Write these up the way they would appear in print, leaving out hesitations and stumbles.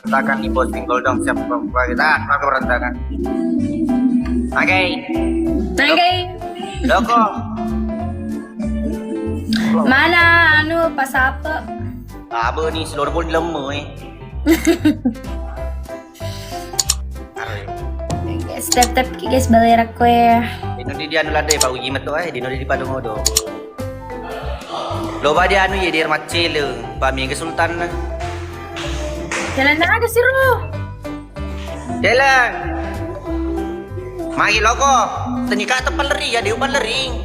berantakan nih bos, tinggal dong siap kita keluarga berantakan. Oke. Oke. Loko. Mana anu pas apa? Apa nih seluruh pun lemu Step-step guys balera kue. Dino di dia nulade Pak Uji metu dino di Padang Odo. Loba dia anu ya di macil pami ke Sultan. Jalan ada sih Ru. Jalan. Mari loko. Tenika tepan leri ya dia upan leri.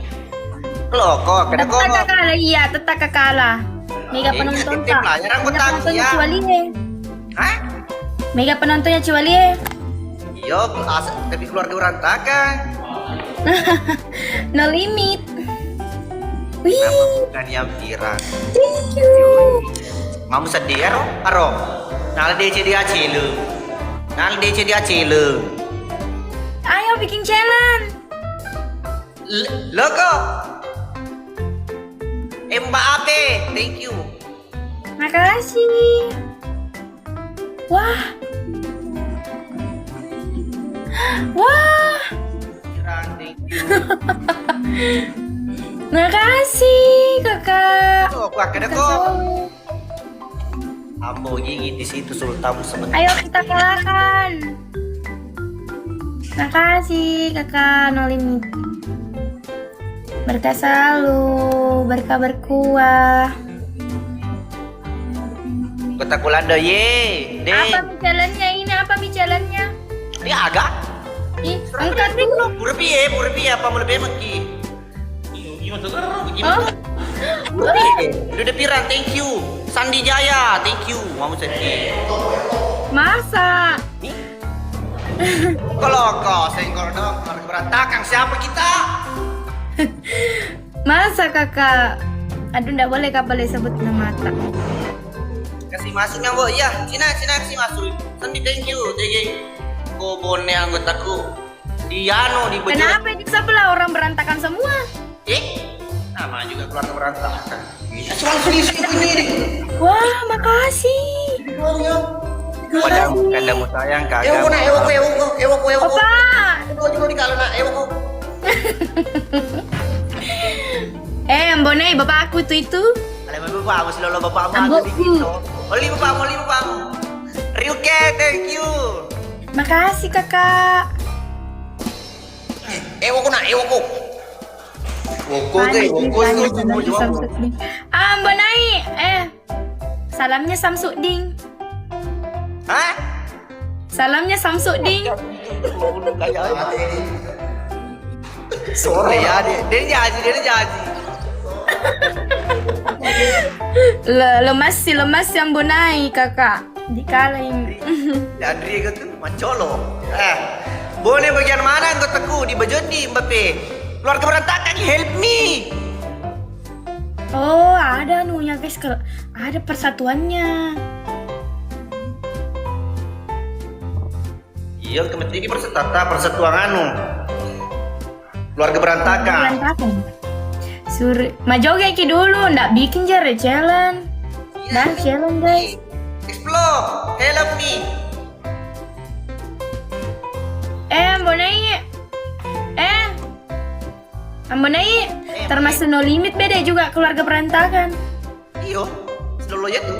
Loko kada ko. Tetap kakala iya, tetap kakala. Mega penonton Tim tak? pelajar aku Mega tak penontonnya ya. Ciwali eh. Hah? Mega penontonnya Ciwali eh. Yo, tapi keluarga berantakan. No limit. Wih, Bukan yang pirang. thank you. Mamu sedih aro. Nal DC dia cilu. Nal DC dia cilu. Ayo bikin challenge. Loko. Mbak Abe, thank you. Makasih. Wah. Wah. Pirang, thank you. Makasih kakak. Oh, aku akhirnya kok. Ambo gigi di situ Sultan sebentar. Ayo kita kalahkan. Makasih kakak no limit. Berkah selalu, berkah berkuah. Kota Kulanda ye. Apa bicaranya ini? Apa bicaranya? Ya agak. Ih, angkat deh. Purpi apa mau lebih maki? Oh, Udah pirang, thank you. Sandi Jaya, thank you. Mau sedih. masa? Kalau kau senggol dong, harus berantakan siapa kita? Masa kakak? Aduh, ndak boleh kak boleh sebut nama tak. Kasih masuk yang bu, ya, Cina kasih masuk. Sandi thank you, jadi kau bone anggotaku. Diano di baju. Kenapa di sebelah orang berantakan semua? Nama juga keluarga berantakan. Soal sedih ini. Wah, makasih. Padahal kadang mau sayang kagak. Opa. Coba di kalau nak, Mbonei bapak aku tuh itu. Alah bapak, aku selalu bapak Ambo. aku gitu. Oli bapak. Ryuke, thank you. Makasih kakak. Woko. Panik ditanya sama si Samsudin. Mbonai. Salamnya Samsudin. Hah? Salamnya Samsudin. Sore ya, dia janji. Lemas yang Mbonai kakak. Dikalahin. Dari gitu mancolo. Boleh bagian mana anggotaku di Bajodi Mbappe? Keluarga berantakan, help me. Oh, ada anunya guys, ada persatuannya. Iya, kementerian ini persatuan anu. Keluarga berantakan. Berantakan. Majoge ki dulu, ndak bikin jare challenge. Dan challenge guys. Explore, help me. Mbonai, termasuk no limit beda juga keluarga berantakan. Iyo, selalu ya tuh.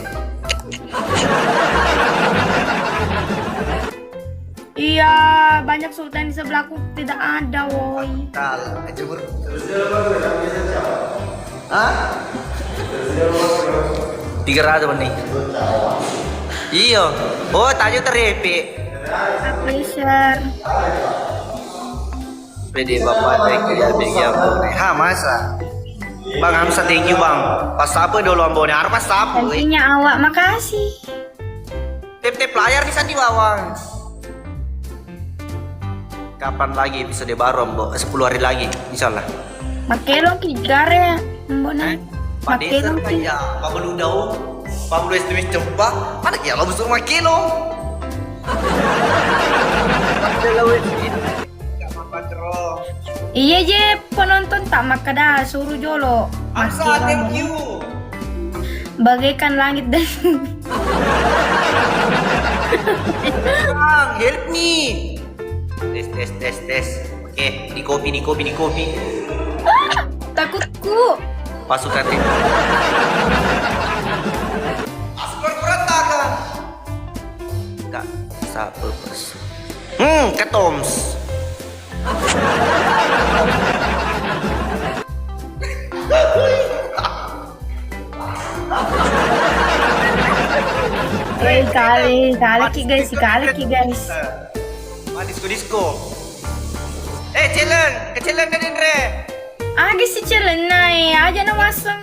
Iya, banyak sultan di sebelahku tidak ada, woi. Kal, aja ber. Hah? 300 nih. Iya. Oh, tanya terepe. Appreciate. PD Bapak thank you ya bagi Ambone. Ha masa. Bang Hamsa thank you bang. Pas apa dulu Ambone? Harus pas apa? Gantinya awak, makasih. Tip layar bisa diwawang. Kapan lagi episode baru Ambo? 10 hari lagi insyaallah. Makelong ki gare, Mbonai. Pak Desa Makelong ki. kaya, Pak Beludau, Pak Belu estimasi coba. Mana kaya lo besar makilo? Iya je penonton tak makada suruh jolo. Hamsa thank you. Bagaikan langit dan Bang, help me. Tes. Oke, di kopi. Takutku. Pasukan tim. Askor berantakan. Enggak bisa purpose. Ketoms. Kalah ki guys. Disco. Challenge kan Indre. Agak sih celenai aja na masang.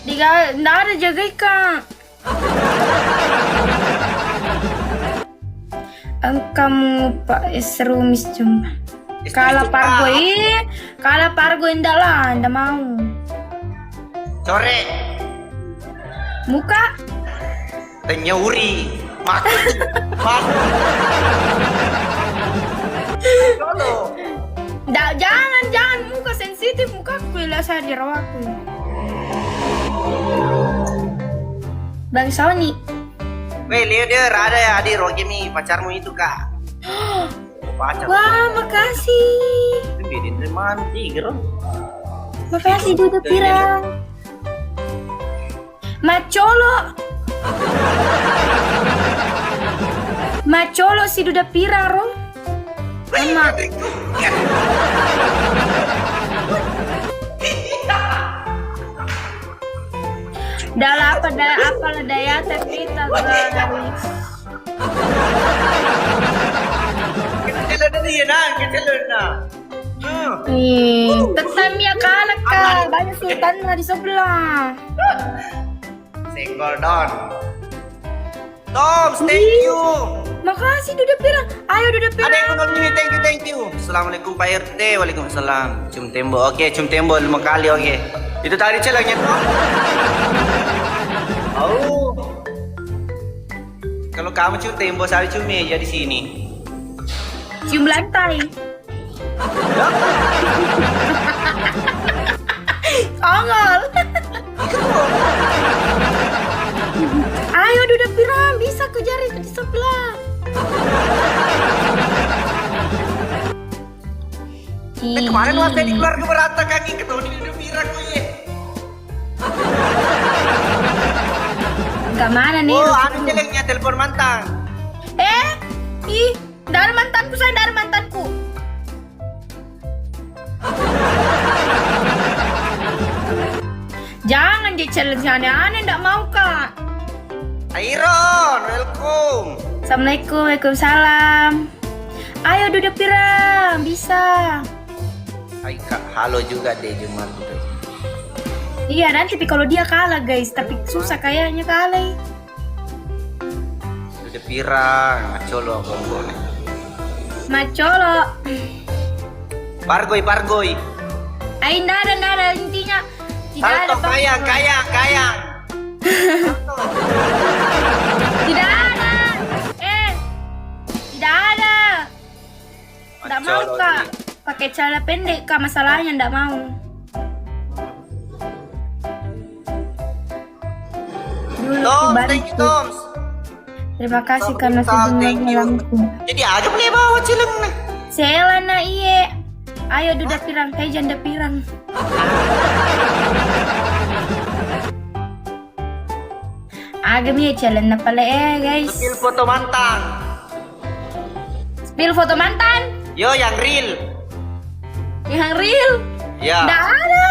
Nggak ada jaga ikan. Kamu Pak serumis cuma. Kalah Pargo indah lah, indah mau. Core. Muka. Tenyauri. Makan. Jangan muka sensitif mukaku lah saya dirawaku. Bang Sony. Weh, lihat dia ada ya di Rocky mi pacarmu itu kak. Pacar. Wah, makasih. Bidin romantis, bro. Makasih duduk pirang. Macolo si duda pirang, Rom. Mama. Dalam apa daya terpita guys. Kecil na. Tetamnya kalah kak. Banyak sultan lah di sebelah. Single down. Tom, thank you. Makasih Duda Pirang. Ayo Duda Pirang. Ada yang nonton ini, thank you. Assalamualaikum Pak RT. Waalaikumsalam. Cium tembok, oke. Cium tembok 5 kali, oke. Itu tadi celangnya Tom. Oh. Kalau kamu cium tembok, saya cium meja di sini. Cium lantai. Ongol. Ayo Duda Pirang, bisa kejar itu di sebelah. Kemarin waktu di keluarga berata kaki ketemu di Duda Pirang gue ye. Gak mana nih? Oh, anu jeleknya telepon mantan. Dari mantanku saya dari mantanku. Jangan di challenge aneh-aneh, ndak mau kak. Iron, welcome. Assalamualaikum, waalaikumsalam. Ayo Duda Pirang, bisa. Hai kak, halo juga deh Jumat. Iya nanti kalau dia kalah guys, tapi susah kayaknya kalah. Duda Pirang, macolo bonggone. Macolo. Pargoy. Ay, nada intinya tidak ada. Salto kayang. Tidak ada. Tidak ada. Tidak mau Macolo kak. nih. Pakai celana pendek kak, masalahnya tidak mau. Tom, thank you Tom. Terima kasih karena sudah menolongku. Jadi agak boleh bawa cileng nah. Selana iye. Ayo Duda Pirang, kayak janda pirang. Agak nih challenge na pala guys. Spill foto mantan. Spill foto mantan. Yo yang real. Yang real. Ya. Nggak ada.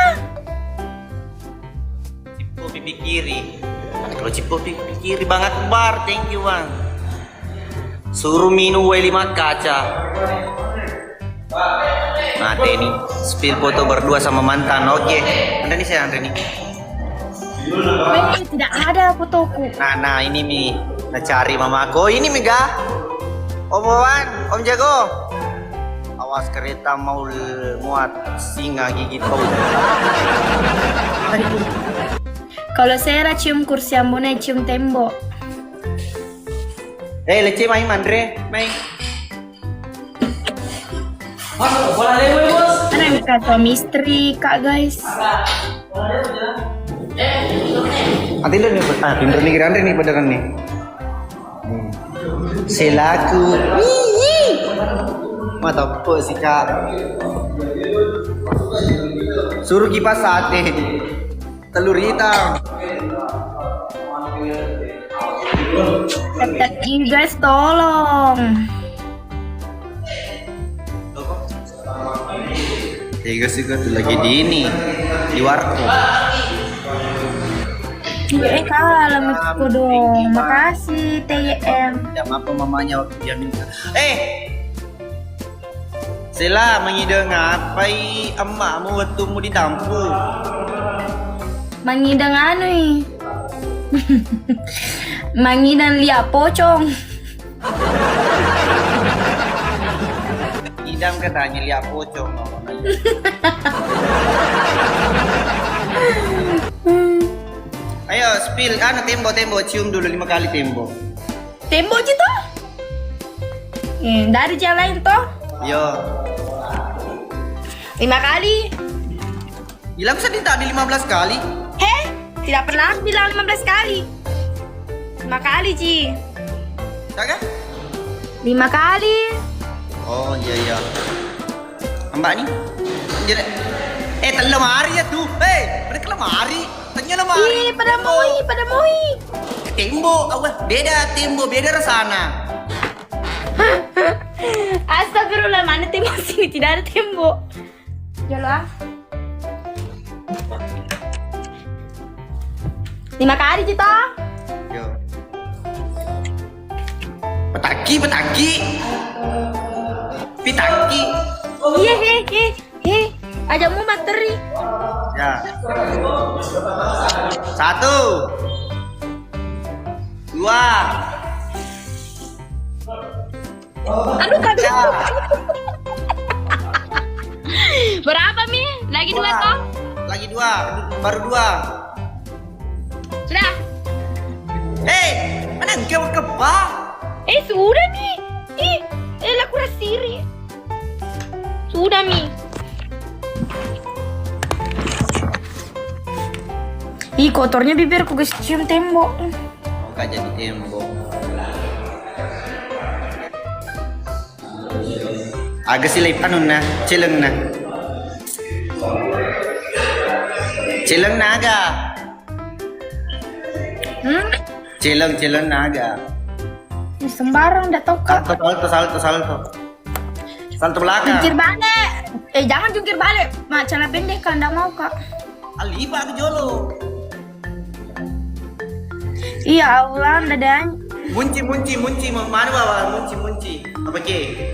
Cipo pipi kiri. Kalau cipo pipi kiri Bang Akbar, thank you Bang. Suruh minum W5 kaca. Nah, ini spill foto berdua sama mantan. Oke. Andre nih. Tidak ada fotoku. Nah ini Mi. Nah cari mamaku. Ini Mega. Om Wawan, Om Jago. Awas kereta mau muat singa gigit bau. Kalau saya cium kursi ambune, cium tembok. Lece main Andre, main. Mana yang kata misteri kak guys? Tinder nih, Tinder nih Andre nih beneran nih. Selaku. Mata apa sih kak? Suruh kipas sate. Telur hitam. You guys tolong. Tiga sih tuh lagi di ini di warkop. Kalau aku dong. Makasih TYM. Jam apa mamanya waktu dia minta? Sila mengideng apa emakmu waktu mu ditampu? Mangidang anu nih. Mangidang liat pocong. Idam katanya lihat pocong. Ayo spill tembok cium dulu 5 kali tembok. Tembok aja toh. Dari jalan toh. Yo. 5 kali. Bilang sedih tak di 15 kali. Tidak pernah bilang 15 kali. 5 kali, Ci. Tak kan? 5 kali. Oh iya. Mbak nih. Lemari ya tuh. Mereka lemari. Tanya lemari. Pada moi. Tembok, tembok beda rasana. Astagfirullah, mana tembok sini? Tidak ada tembok. Jalan. 5 kali, Cita. Yo. Petaki. Pitaki. Iya, ajakmu materi. Ya. 1 2 Aduh, kagak. Ya. Berapa, Mi? Lagi 2 toh? Lagi 2, baru 2. Sudah. Mana engkau kebah? Sudah, Mi. Aku rasiri. Sudah, Mi. Kotornya bibirku guys, cium tembok. Enggak jadi tembok. Agak silip celeng naga. Celeng naga. Sembarang udah tau kak. Salto belakang. Jungkir balik. Jangan jungkir balik. Celana pendek kan enggak mau kak. Aliba ke jolo. Iya Allah dadanya. Munci mana bawa munci. Apa ke?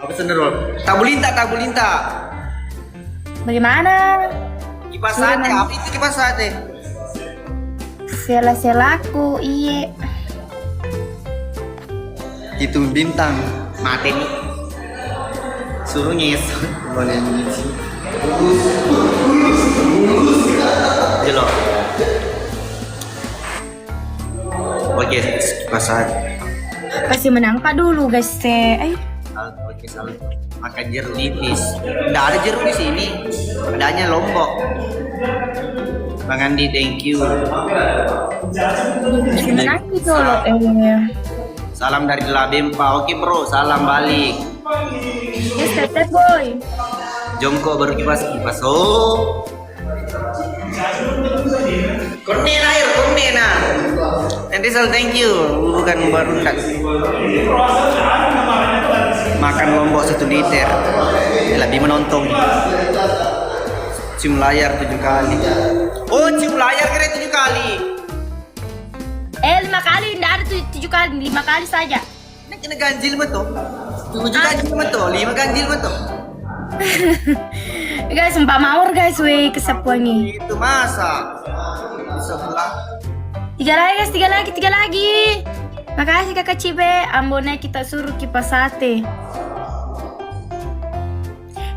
Apa senderol? Tabulinta. Bagaimana? Kipas sate, apa itu kipas sate? Selaku, iya. Itu bintang mati nih. Suruh nyesot boleh ngisi. Jelo. Oke, kipas sate. Pasti menang Pak dulu guys teh. Salto. Makan jeruk nipis. Nggak ada jeruk di sini. Adanya Lombok. Bang Andi, thank you. Menang gitu loh. Salam dari Labempa. Oke bro, salam balik. Yes, tetep boy. Jongkok baru kipas. Oh. Kornena. Nanti thank you. Bukan baru tak. Makan Lombok 1 liter. Lebih menonton. Cium layar 7 kali. Oh, cium layar kira 7 kali. 5 kali, enggak ada 7 kali, 5 kali saja. Nak kena ganjil betul. 7 ganjil betul, 5 ganjil betul. Guys, 4 mawar guys, weh kesepuan nih. Itu masa. Sebelah. 3 lagi. Makasih kakak Cibe, ambonnya kita suruh kipas sate.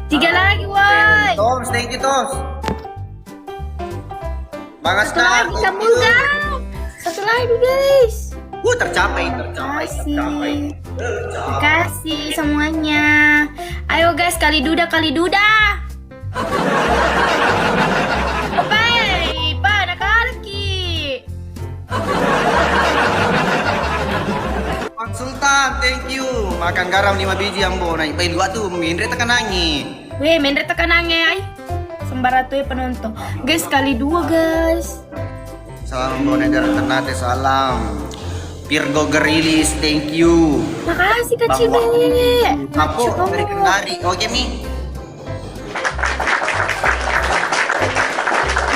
3 lagi, woi. Toms, thank you Toms. Bang Satu Asnar, lagi Sambuga. Satu lagi guys. tercapai. Kasih semuanya. Ayo guys, kali duda. Opai, pa nakalaki. thank you. Makan garam 5 biji ambo. Naik paling dua tuh, mindre tekan nangi. Weh, mendre tekanannya ay. Sembara tuh ya penonton. Guys, kali 2 guys. Salam Bone dari Ternate, salam. Virgo Gerilis, thank you. Makasih Kak Cibe. Aku dari Kendari. Oke Mi.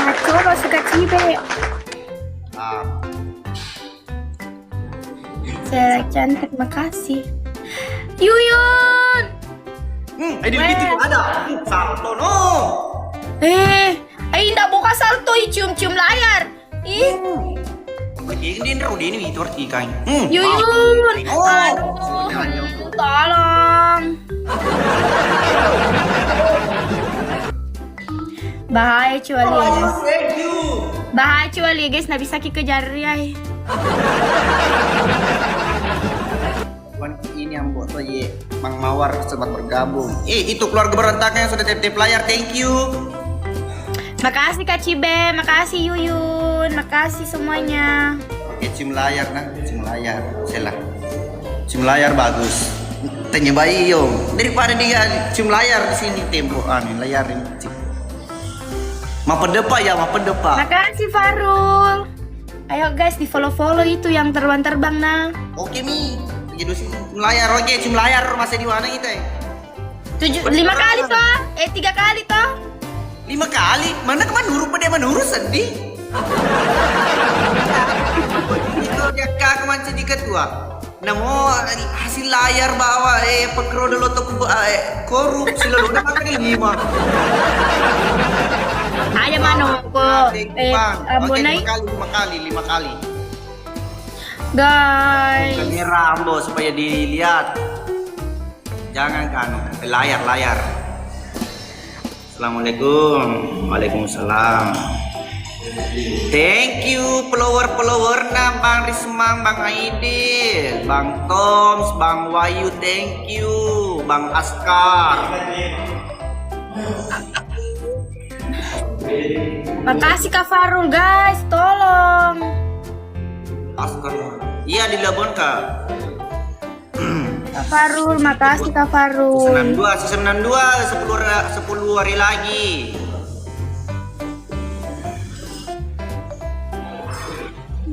Maco masuk Kak Cibe. Ah, Saya cantik, makasih. Yuyun. Ini gitu ada. Salto no. Ndak buka salto, cium-cium layar. Ih, Oke, ini ini itu arti kain. Yuyun. Oh. Aduh, tolong. Bahaya cuali ya guys. Thank you. Bahaya cuali ya guys, nggak bisa kejar ya. Ini yang buat ye Mang Mawar sempat bergabung. Itu keluarga berantakan yang sudah tip layar, thank you. Makasih Kak Cibe, makasih Yuyun, makasih semuanya. Oke, cium layar nah, cium layar. Selah. Cium layar bagus. Tanya bayi yo. Daripada dia cium layar di sini tembok layar ini. Mapa depa ya, mapa depa. Makasih Farul. Ayo guys, di follow itu yang terbang nah. Oke Mi. Jadi cium layar, oke cium layar masih di mana kita ya? 5 kali toh? 3 kali toh? 5 kali? Mana kemana huruf pada mana huruf sedih? Itu dia kak kemana sedih ketua. Namo hasil layar bawa pekro dulu tuh korup selalu udah makan 5. Ada mana ko? Oke, Abonai 5 kali. guys. Kamera ambo supaya dilihat. Jangan kan layar. Assalamualaikum. Waalaikumsalam. Thank you follower na Bang Rismang, Bang Aidil, Bang Toms, Bang Wayu, thank you, Bang Askar. Makasih Kak Farul guys, tolong. Askar. Iya di Labuan Kak. Kak Farul, makasih Kak Farul. Season 62 10 hari lagi.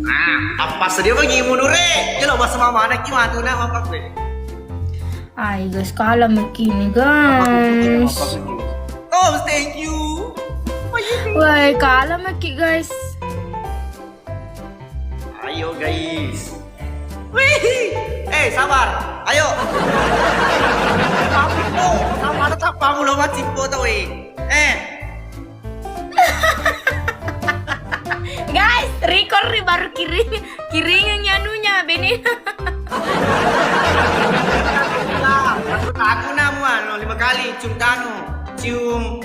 Nah, apa sedia bagi munure? Jelo bahasa mama anak gimana tuh nama apa gue? Ay guys, kalah begini guys. Oh, thank you. Wah, kalah maki guys. Ayo guys. Wih, sabar. Ayo. Sama ada tapamu lo macam tuh Guys, record nih baru kiringnya nyanunya Beni. Aku namuan 5 kali cium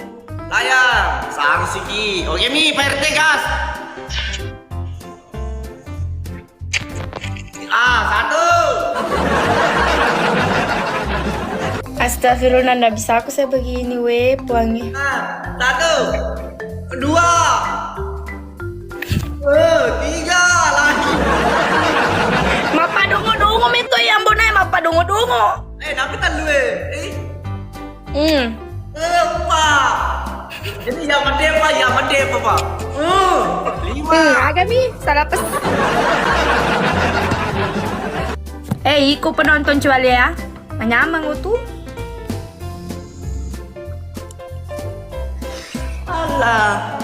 layar sarung siki. Oke Mi, Pak RT gas. 1. Astagfirullah, nggak bisa aku saya begini weh puangnya. 1, 2, 3 lagi. Mapa dongo mito yang bonai mapa dongo. Dapetan lu Jadi ya mede Pak. 5. Agak nih salah pes. Iku penonton cuali ya. Menyamang tuh. Alah.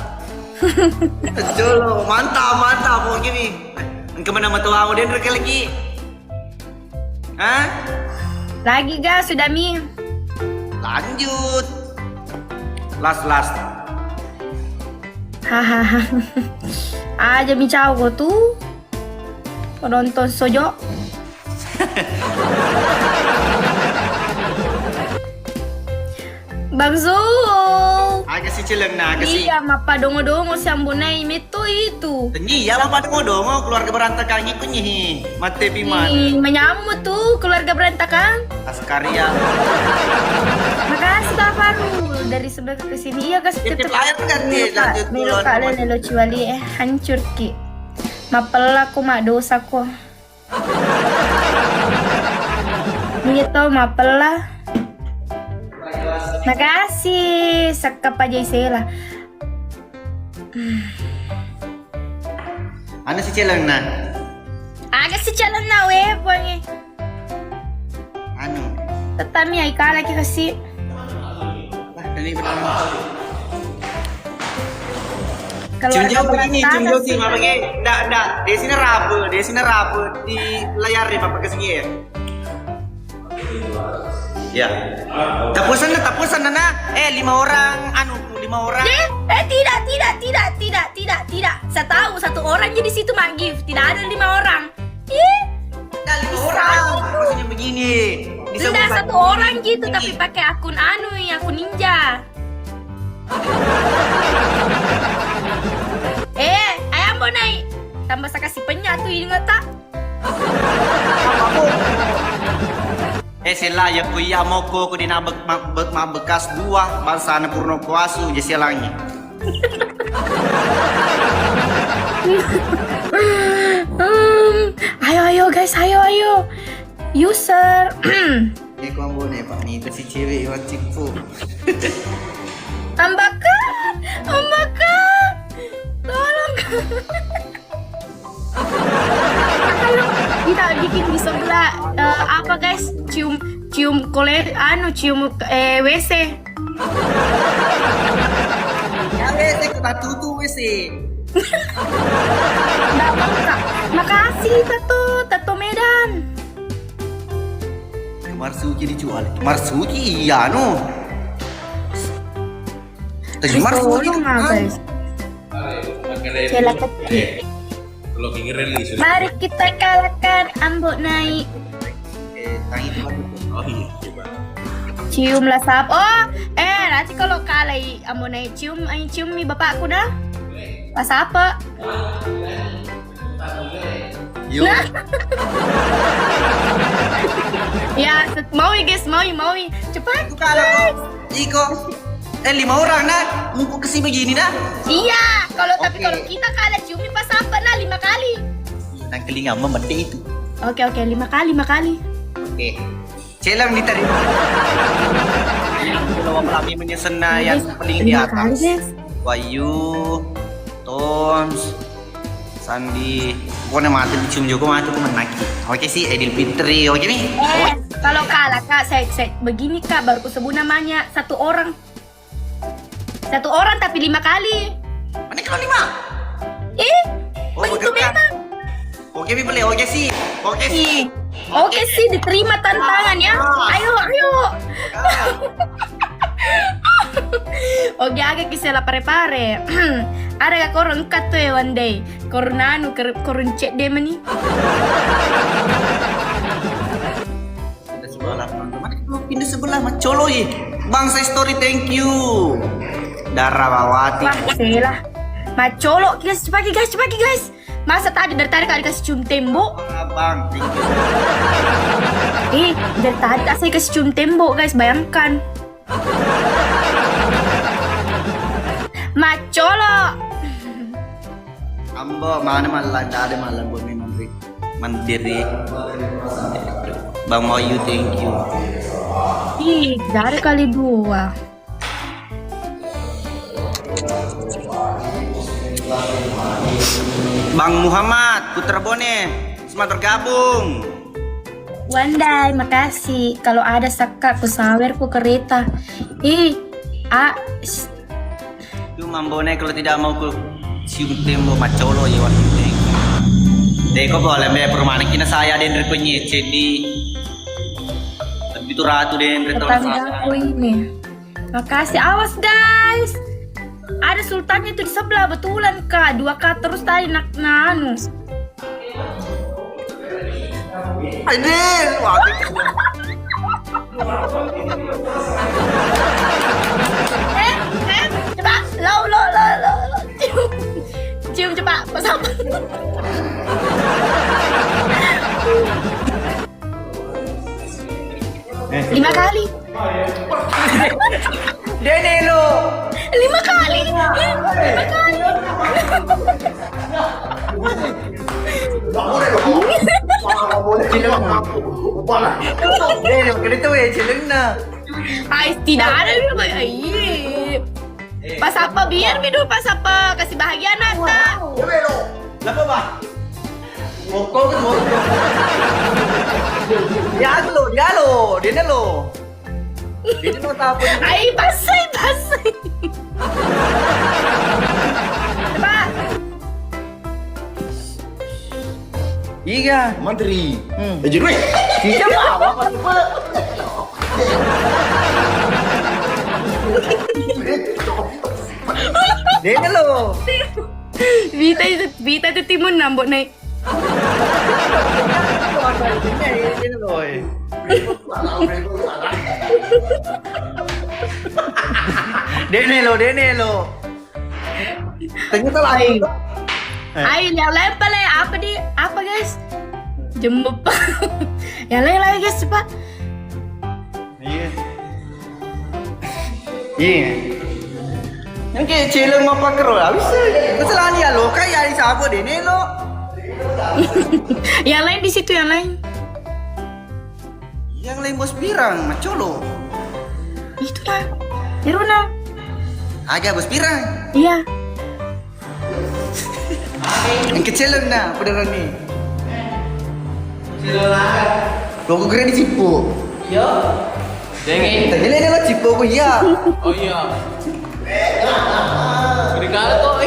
Jolo, mantap mau gini. Kemana sama tuamu dan rekal lagi? Hah? Lagi gas sudah Mi. Lanjut. Last. Hahaha. Aja Mi caw tuh. Penonton sojo. Bang Zul. Agak si cileng na, agak si. Iya, mapa dongo si ambunai itu. Tenyi ya apa dongo keluarga berantakan ngikunya hi. Mate piman. Menyamut tuh keluarga berantakan. Askaria. Makasih Kak Farul dari sebelah ke sini. Iya guys, Titip layar ganti lanjut Milo kalian lo cuali hancur ki. Mapel aku mak dosa ko. gitu mapelah. Makasih sekap aja Isela. Ano si Chelang na? Agak si jalan na webongi. Ano? Tatami ay kala ki kasi. Lah, dali ba naman? Kalau Cium ada jauh begini, cium berantakan jauh sih, sih. mama kayak, enggak, dia sini rabu di layar nih, papa kesini ya. Ya. Tapusan na. 5 orang, 5 orang. Tidak. Saya tahu satu orang jadi situ Mak Gif. Tidak ada 5 orang. Ih, Nah, 5 orang, maksudnya begini. tidak satu orang gitu, tapi pakai akun akun ninja. Ayam mau naik. Tambah saya kasih penyak tuh ingat tak? Sila ya kuya moko ko din mabekas 2 bangsa na purno kuasu je silangi. Ayo guys, ayo. User. Ko ang bone pak ni si cewek iwan cipu. Ambakan. Tolong. Kita bikin di sebelah apa guys? Cium WC. Ya WC ko tutu WC. Nggak bangka. Makasih tato Medan. Marsuki dijual. Marsuki iya no. Tadi Marsuki Tolong guys. Cela kecil. Kalau ingin rilis. Mari kita kalahkan Ambok naik. tangi itu. Oh iya, coba. Ciumlah sap. Oh, nanti kalau kalah Ambok naik cium mi bapakku dah. Pas apa? Yo. Ya, mau guys. Cepat. Itu kalau Iko 5 orang nah, mumpuk kesi begini nah. Iya, tapi Oke. kalau kita kalah ciumi pas apa nah 5 kali. Nang telinga memendek itu. Oke, 5 kali. Oke. Celang diterima. Kalau kami menyesena yang paling di 5 kali, atas. guys. Wayu, Tons, Sandi. Pokoknya mati dicium juga mati aku menaki. Oke sih, Edil Fitri. Oke nih. Kalau kalah Kak, saya begini Kak, baru kusebut namanya satu orang tapi 5 kali. Mana kalau 5? Begitu begitu kan? memang. Oke, Mi boleh. Oke sih. Oke sih. Oke sih, diterima tantangan ya. Ayo. Oke, agak kisah la pare-pare. Ada gak korang kat tuh ya one day? Korang korang cek dia mani. Pindah sebelah teman-teman. Pindah sebelah macolo ya. Bang saya story thank you. Darawati. Wah, selah. Macolok guys, cepat guys. Masa tadi dari tadi kali kasih cium tembok? Bang, thank you. Dari tadi saya kasih cium tembok guys, bayangkan. Macolok. Ambo mana malah ada malah buat mandiri. Bang Moyu thank you. Dari kali 2. Bang Muhammad Putra Bone, selamat bergabung. Wandai, makasih. Kalau ada saka ku sawer ku kereta. Itu Mambone kalau tidak mau ku cium tembok macolo ya waktu itu. Deko boleh me perumahan kita saya dan repenyece di lebih tuh ratu dan Tetanggaku ini. Makasih, awas guys. Ada sultannya tuh di sebelah, betulan Kak. 2K terus tadi nanu. Aidil, wah. Coba, lo. Cium coba, pas apa? Lima kali. Denelo. 5 kali. 5 kali. Ganito chilling na. Ay, tidak ada dulu. Ay. Pas apa biar minum pas apa kasih bahagia Nata. Lapa ba? Moko ke moko. Dialo. Dia lo. Dia no tapon. Ay, basay. Diba? Iya. Mantri. Jadi weh. Kita bawa apa? Dia lo. Vita itu timun nambok naik. Dia lo. Denelo. Ternyata lain. Ayo, yang lain pala apa di apa guys? Jembep. Yang lain lagi guys cepat. Iya. Yang kayak chilling mau pakai roll, bisa. Kesalahan ya lo, kayak ada siapa Denelo. Yang lain di situ yang lain. Yang lain bos pirang, macolo. Itu lah. Iruna. Agak bos pirang. Iya. Yang kecil na, beneran nih. Logo keren di Cipo. Iya. Dengin. Tadi ini lo Cipo ko iya. Oh iya. Berikala kok.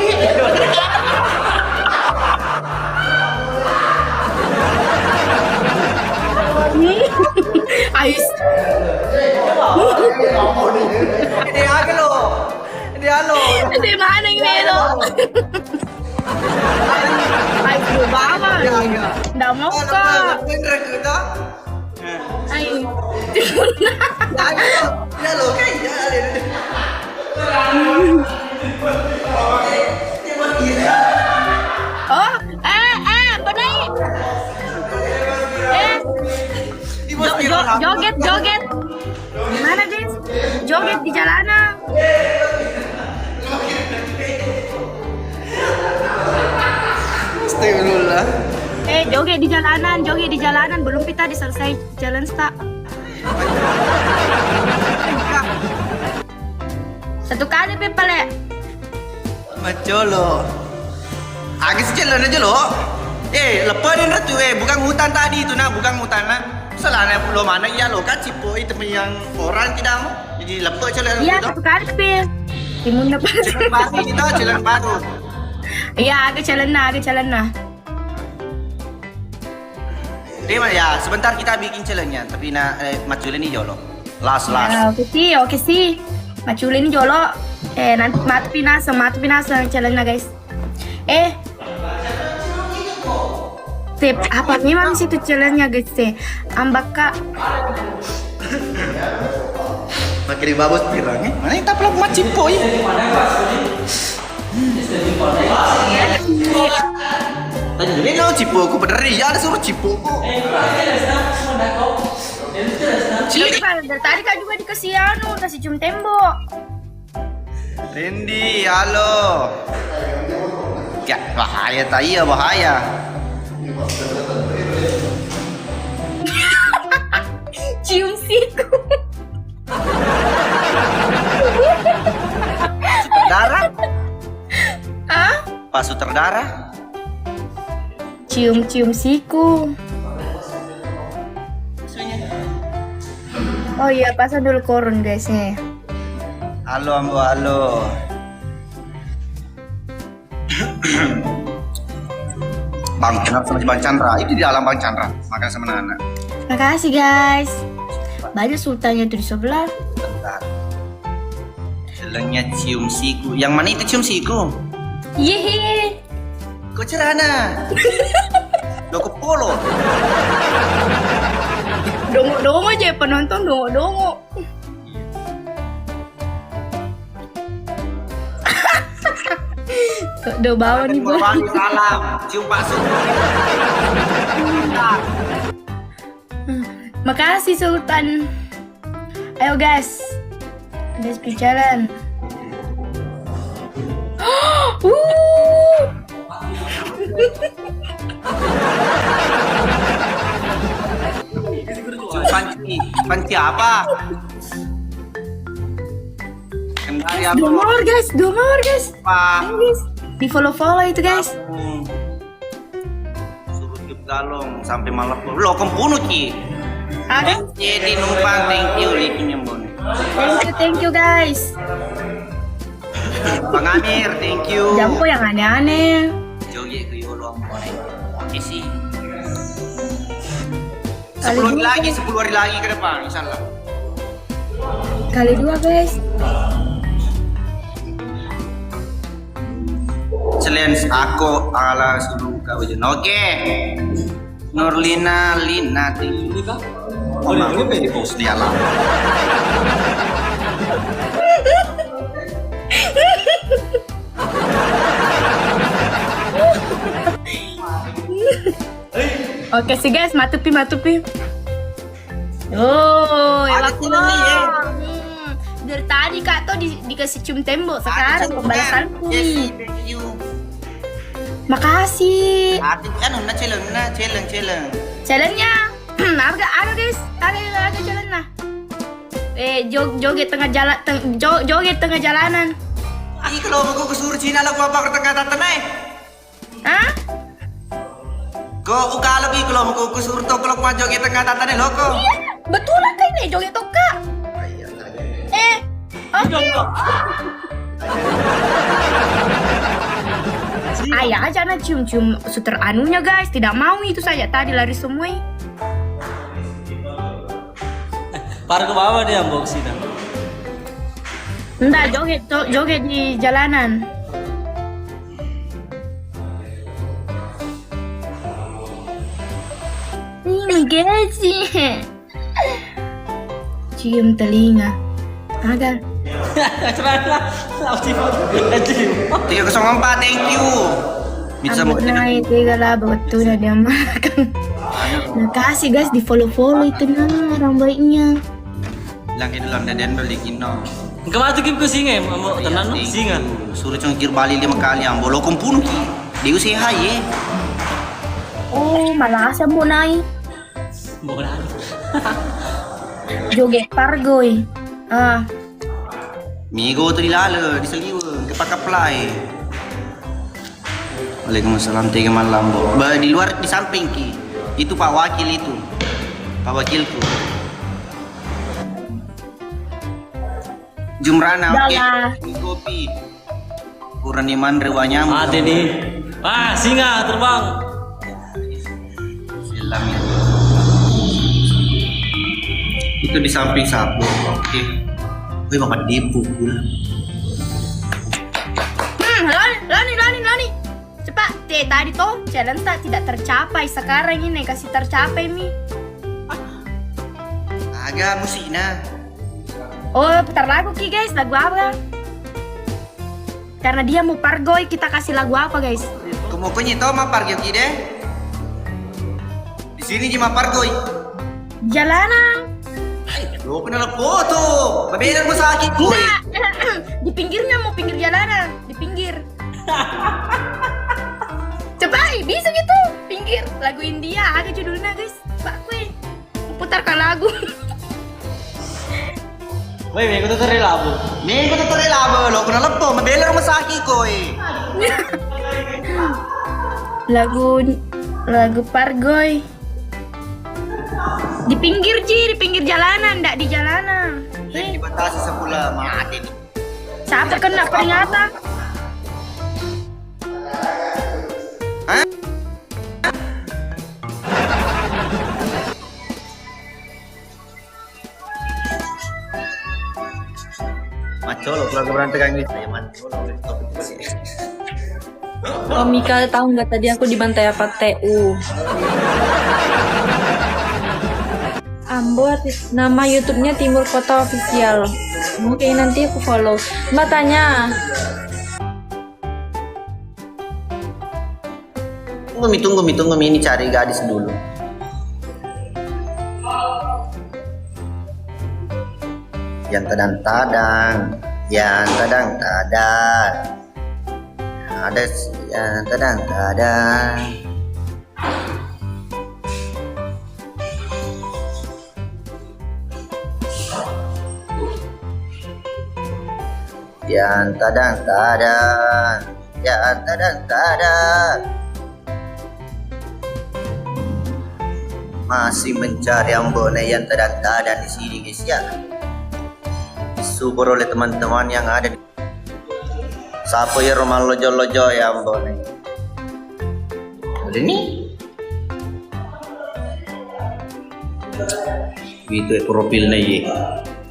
Ais. Ini agak lo. Ini halo. Di mana yang melo? Ais bawa. Nggak mau kak. Beneran kita. Ay. Ya lo kayak Oh, penai. Joget. Gimana guys? Joget di jalanan. Astagfirullah. Joget di jalanan. Belum kita diselesai jalan sta. Satu kali pepale. Macolo. Agak sejalan aja lo. Leparin ratu bukan hutan tadi itu nah, bukan hutan nah. Salahnya lo mana ya lo kan Cipo itu yang orang tidak mau. Jadi lepas jalan Iya, satu kali pe. Timun dapat. Jalan baru kita jalan baru. Iya, agak jalan nah. Dia ya sebentar kita bikin challenge-nya tapi macul ini jolo. Last. Ya, oke sih. Maculin jolo. Nanti mati pinasa challenge-nya guys. Tip apa memang situ challenge-nya guys teh. Ambak kak. Makin babos pirang mana yang tak pelak macam boy. Tadi ini lo Cipo ku bener ya ada suruh Cipo ku. Iya kan dari tadi kan juga dikasih kasih cium tembok. Randy, halo. Ya bahaya iya bahaya. Cium siku. Darah? Ah? Pas sutradara? Cium siku. Oh iya, pasang dulu korun guys nih. Halo Ambo, halo. Bang, kenapa sama Bang Chandra? Itu di dalam Bang Chandra, makan sama Nana. Makasih guys. Banyak sultannya tuh di sebelah. Bentar. Jelengnya cium siku. Yang mana itu cium siku? Yehe. Kok cerana? Lo ke polo. Dongo aja penonton dongo. Udah bawa nih bos. Salam, cium Pak Sultan. Makasih Sultan. Ayo guys, jalan. Panci apa? Kenali aku. 2 more guys, 2 more guys. Apa? Ayo, guys. Di follow itu guys. Suruh tiup galong sampai malam. Lo kempunuh ki. Ada. Jadi numpang thank you likinya bon. Thank you guys. Bang Amir, thank you. Jampo yang aneh-aneh. Joget ke Yolo Ambon. Oke sih. Kali 10 dua. hari lagi, 10 hari lagi ke depan, insyaallah. Kali 2 guys. Challenge aku ala suruh kau jen. Oke. Nurlina Lina thank you. Boleh di post di alam. Oke sih guys, matupi. Oh, Ada enak tidak nih, ya? Dari tadi kak tuh dikasih cium tembok, sekarang pembalasanku. Yes, thank you. Makasih. Ada anu na challenge. Challenge-nya ada guys, ada challenge nah. Joget tengah jalan, joget tengah jalanan. Ih, kalau aku kesuruh Cina lagu apa ke tengah tanah Hah? Kau uka lagi kalau aku kesuruh to kalau kau joget tengah tanah lo kau. Iya, betul lah kak ini joget tuh kak. Oke. Ayah aja na cium-cium suter anunya guys, tidak mau itu saja tadi lari semua. Par ke bawah dia unboxing dah. Enggak joget di jalanan. Makasih. Cium telinga. Agak. Celana. Langsung. 304 thank you. Bisa mau Ambut naik 3 lah betul udah dia makan. Makasih guys di follow itu nah orang baiknya. bilang ke dalam dan balik kino. Kemana kim ke singa? Mau tenan no? Singa. Suruh congkir balik 5 kali ambo lo kumpul ki. Dia usia ye. Oh malah sambo naik. Bola. Joget pargoy. Migo tu dilala, diseliwa, kepak apply. Waalaikumsalam 3 malam, Bo. Di luar di samping ki. Itu Pak Wakil itu. Pak Wakilku. Jumrana oke. Dalah. Kopi. Kurang iman rewanya. Mati nih. Ah, singa terbang. Silam ya. Itu di samping sapu. Oke. Wih, Bapak Depu pula. Lani. Cepat. Tadi tuh challenge tidak tercapai. Sekarang ini kasih tercapai mi. Agak musiknya. Oh, putar lagu ki guys. Lagu apa? Karena dia mau pargoy, kita kasih lagu apa guys? Kumukunya tau mapar gitu deh. Di sini cuma pargoy. Jalanan. Lo kenal foto. Berbeda sama sakit gue. Enggak. Di pinggirnya mau pinggir jalanan, di pinggir. Coba bisa gitu, pinggir lagu India ada judulnya guys. Pak kue putarkan lagu. Woi, minggu tu terrela bu. Minggu tu terrela lo kenal lepo. Berbeda sama sakit gue. lagu pargoy. Di pinggir di pinggir jalanan, ndak di jalanan. Dibatasi sebulan mati nih. Siapa kena peringatan? Hah? Macolo, kalau berantem kan gitu ya macolo. Oh Mika, tahu nggak tadi aku dibantai apa TU? Ambon, nama YouTube-nya Timur Kota Official. Oke, nanti aku follow. Mbak tanya. Tunggu ini cari gadis dulu. Yang tadang-tadang, ada yang tadang-tadang. Yang tadang-tadang, yang tadang-tadang. Masih mencari ambone yang tadang-tadang di sini guys ya. Disupport oleh teman-teman yang ada di Sapo ya rumah lojo-lojo ya ambone. Ada nih. Itu profilnya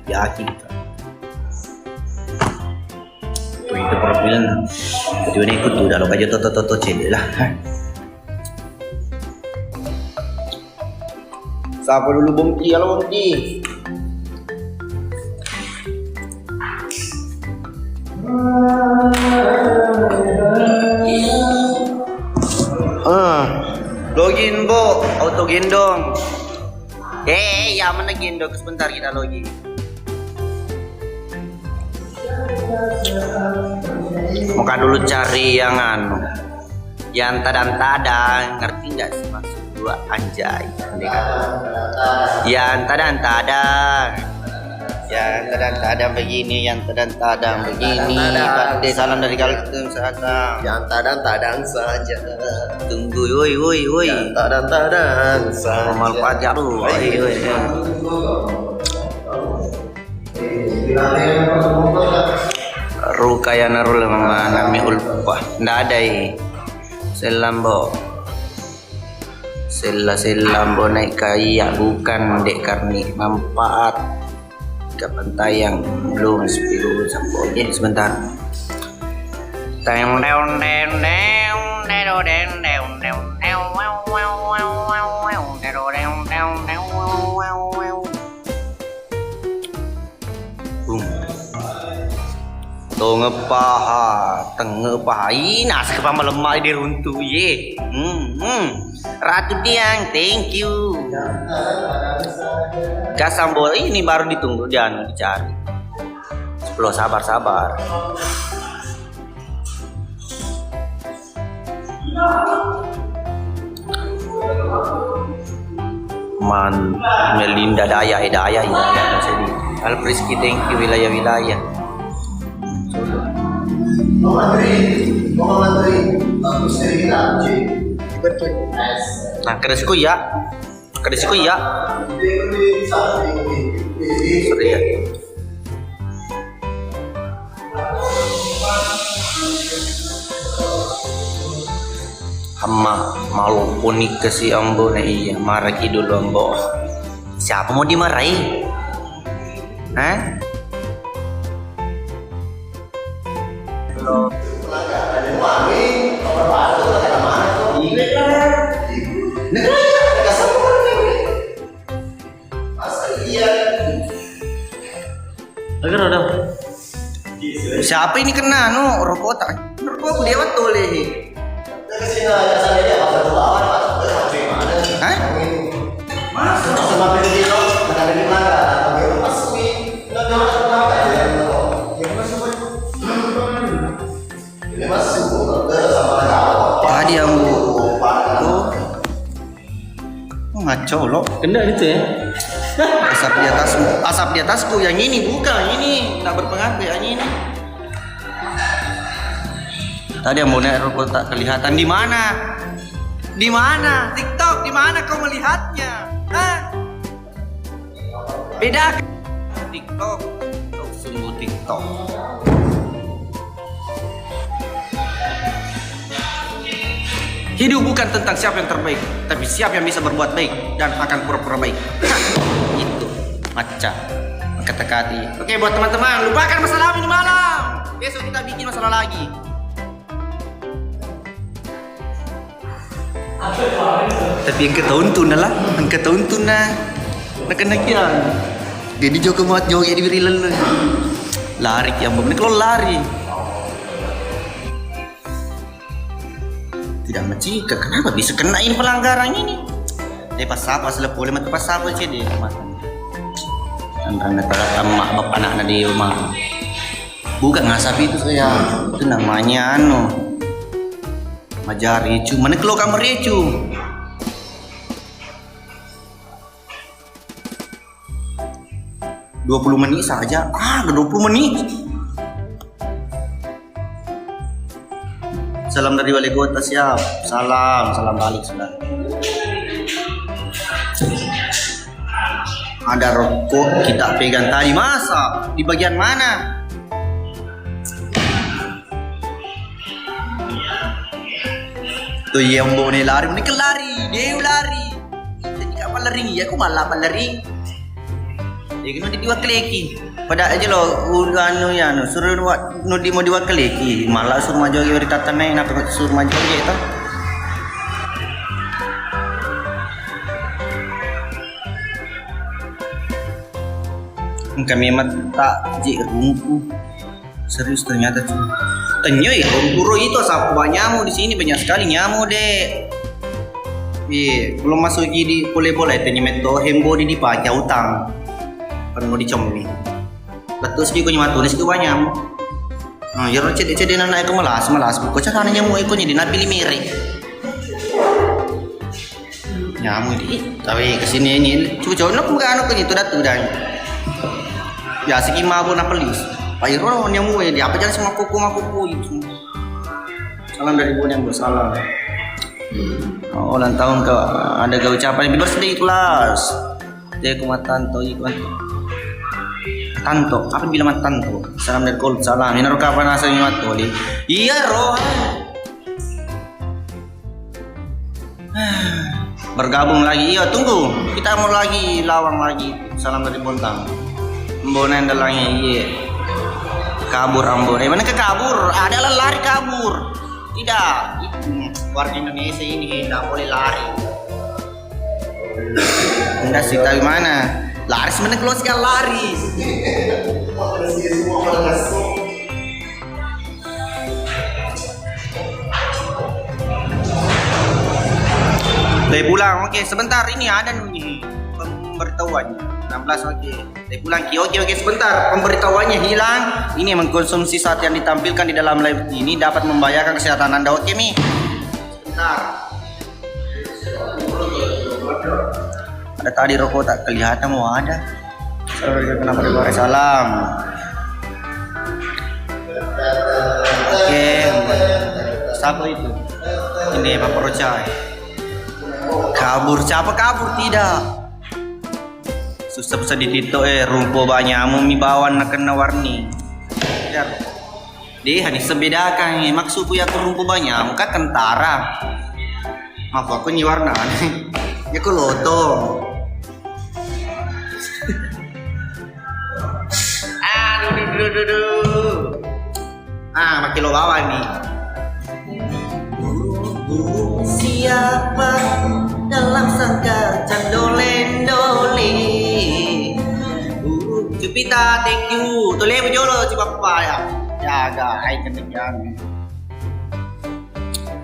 ya kita. Itu profilnya. Jadi ini ikut tuh dalam aja toto cendela lah. Sapo dulu bongki, halo bongki. Login Bo, auto gendong. Ya mana gendong, sebentar kita login. Muka dulu cari yang yang tadang-tadang, ngerti nggak sih maksud gua anjay? Yang tadang-tadang. Yang tadang-tadang begini, yang tadang-tadang begini. Pakde salam dari Kaltim Selatan. Yang tadang-tadang saja. Tunggu, woi. Yang tadang-tadang saja. Normal pajak lu, woi. Rukaya narul mana mi ulpa. Nggak ada Selambo. Selambo naik kaya bukan dek karni manfaat. Kapan tayang belum 10 sampai sebentar. Tengah paha ina sekapa melemah di runtuh ye. Ratu Tiang, thank you. Kasambo ini baru ditunggu jangan dicari. 10 sabar. Melinda daya sini. Alpriski thank you wilayah. Nah, kedesiku ya. Sorry ya. Hama malu unik ke si Ambo na iya maraki dulu Ambo. Siapa mau dimarahi? Hah? Siapa ini kena rokok tak? Rokok dia betul ini. Hah? Tadi Ambo. Ngaco lo. Kena itu ya. Asap di atasku yang ini bukan ini tak berpengaruh yang ini. Tadi yang bonek rokok tak kelihatan di mana? Di mana? TikTok di mana kau melihatnya? Hah? Beda TikTok. Kau sungguh TikTok. Hidup bukan tentang siapa yang terbaik, tapi siapa yang bisa berbuat baik dan akan pura-pura baik. Itu maca kata-kata. Oke, buat teman-teman, lupakan masalah ini malam. Besok kita bikin masalah lagi. Tapi yang ketahuntun lah, nak jadi jauh kemuat jauh ya diberi lalu. Lari yang benar kalau lari. Tidak mencika, kenapa bisa kenain pelanggaran ini? Pas apa selepul lima pas apa sih dia makan. Antara emak bapak anak di rumah. Bukan ngasap itu saya, itu namanya majar recu. Mana kalau kamu recu? ...20 menit saja. 20 menit. Salam dari wali kota, siap. Salam balik sudah. Ada rokok kita pegang tadi, masa? Di bagian mana? Tuh yang bawa nih lari, ini kelari, dia lari. Tadi kapan lari? Ya aku malah lari. Ya kena diwakiliki. Pada aja lo, anu ya, suruh nudi mau diwakiliki, malah suruh maju lagi dari tatan naik, nak suruh maju lagi itu. Kami mata ji rumpu, serius ternyata tuh. Tenyo ya, rumpuro itu sapu nyamuk di sini banyak sekali nyamuk deh. Iya, belum masuk di boleh tenyo meto hembo di dipakai utang, kan mau dicombi. Betul sih, kau nyamuk tulis itu banyak. Nah, ya cede anak itu malas. Kau cara nyamuk itu jadi napili mirip. Nyamuk ini, tapi kesini ini, coba nak bukan anak itu datu dan. Ya segi mabuk nak pelis. Pak Iro nyamuk ini, apa jangan sama kuku itu. Salam dari Bun yang salam. Oh, ulang tahun ke ada ucapan birthday kelas. Dia kumatan to ikut. Tanto, apa bilang tanto? Salam dari Kol, salam. Ini kapan asalnya matoli? Iya roh. Bergabung lagi, iya tunggu. Kita mau lagi lawang lagi. Salam dari Bontang. Mbonan dalangnya iya. Kabur Ambon. Mana ke kabur? Adalah lari kabur. Tidak. Warga Indonesia ini tidak boleh lari. Anda sih tahu mana? Lari sebenarnya kalau sekali lari. Dari pulang, oke sebentar ini ada nih pemberitahuannya. 16 oke. Dari pulang oke sebentar pemberitahuannya hilang. Ini mengkonsumsi saat yang ditampilkan di dalam live ini dapat membahayakan kesehatan Anda. Oke Mi. Sebentar. Ada tadi rokok tak kelihatan mau ada. Kenapa diberi salam? Oke. Siapa itu? Ini Bapak Rocai. Kabur siapa kabur tidak? Susah-susah ditito rumpo banyak mumi bawan nak kena warni. Ya. Deh hani sebedakan maksudku ya aku rumpo banyak muka kentara. Apa aku warna ya aku loto. Aduh. Makin lo bawa nih. Siapa dalam sangkar candolendoli. Cupita, thank you. Toleh bujolo si Papa ya. Jaga, hai kenejan.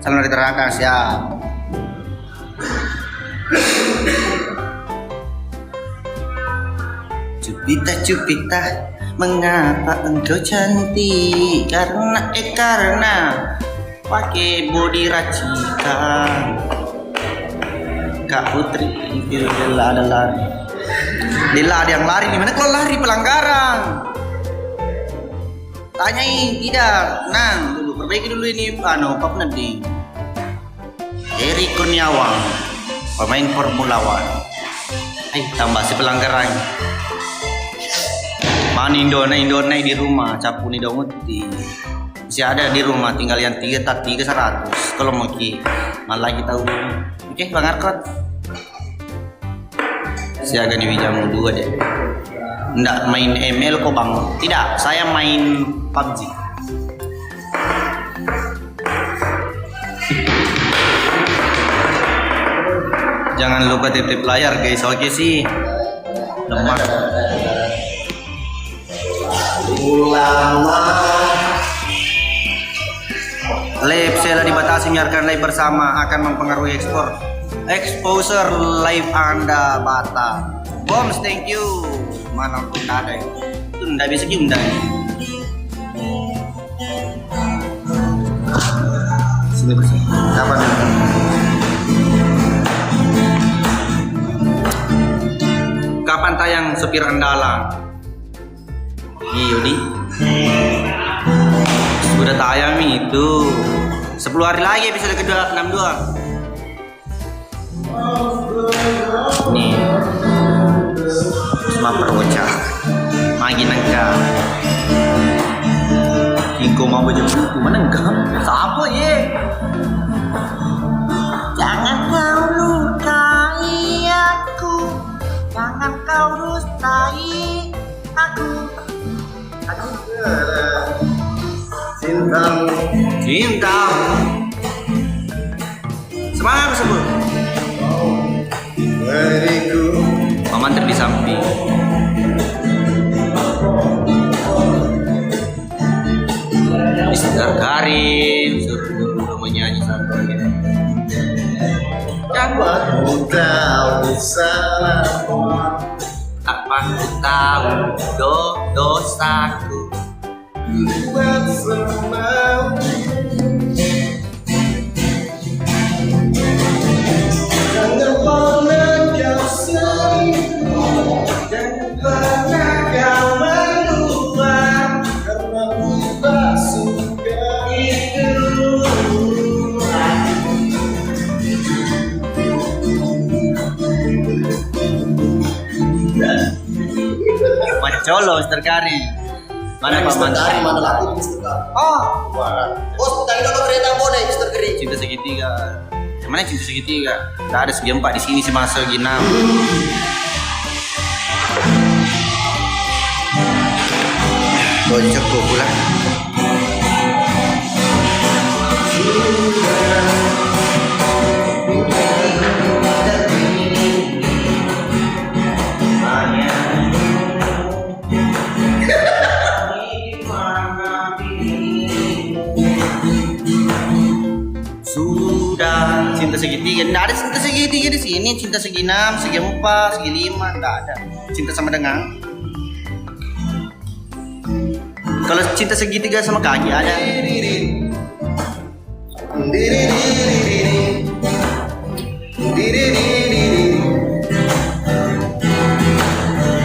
Salam dari Terakas ya. Cupita, mengapa engkau cantik? Karena pakai body racikan. Kak Putri itu adalah lari. Dela ada yang lari nih, mana kalau lari pelanggaran? Tanyain tidak, Nang dulu perbaiki dulu ini Pak nanti. Eri Kurniawan, pemain Formula One. Tambah si pelanggaran. Mana Indona di rumah, capu nih domuti. Masih ada di rumah, tinggal yang 300. Kalau mau malah kita oke, Bang Arkot. Siaga nih jamu 2 deh. Nggak main ML kok Bang? Tidak, saya main PUBG. Jangan lupa tip-tip layar guys. Oke sih. Lemah. Live sela dibatasi, menyiarkan live bersama akan mempengaruhi exposure live Anda batal. Boms, thank you. Mana pun ada itu nggak bisa diundang. Sini bersih. Kapan? Kapan tayang Supir Andalan? Iya di. Sudah tayang itu 10 hari lagi episode kedua 62. Nih Semua perwocah Magi nengka Kiko mau baju menenggak. Siapa ye? Jangan kau lukai aku, jangan kau rustai aku. Cintamu Cintamu. Semangat sebut. beriku Mama di samping. Mister Karim suruh menyanyi satu lagi. Aku tahu salahku, Apa ku tahu dosaku. buat semau. Jangan pernah kau selingkuh, jangan pernah kau meluap, karena ku tak suka itu. Macolo Mister Karim. Mana Pak Mister Karim, Mansyah? mana lagu Mister Karim? Oh, Bos, tadi dulu kereta boleh Mister Karim. cinta segitiga. Mana cinta segitiga? Gak ada segi 4 di sini sih masa segi 6. Bocok pula. Sudah cinta segitiga, nggak ada cinta segitiga di sini. Cinta segi 6, segi 4, segi 5, nggak ada. Cinta sama dengan. Kalau cinta segitiga sama kaki ada.